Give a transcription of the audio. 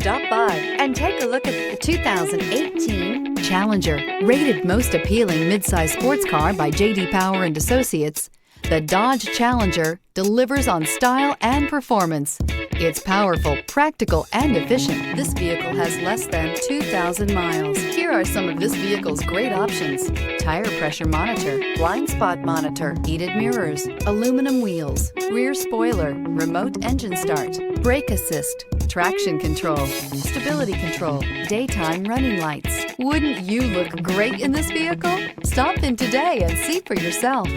Stop by and take a look at the 2018 Challenger. Rated most appealing midsize sports car by J.D. Power and Associates, the Dodge Challenger delivers on style and performance. It's powerful, practical, and efficient. This vehicle has less than 2,000 miles. Here are some of this vehicle's great options: tire pressure monitor, blind spot monitor, heated mirrors, aluminum wheels, rear spoiler, remote engine start, brake assist, traction control, stability control, daytime running lights. Wouldn't you look great in this vehicle? Stop in today and see for yourself.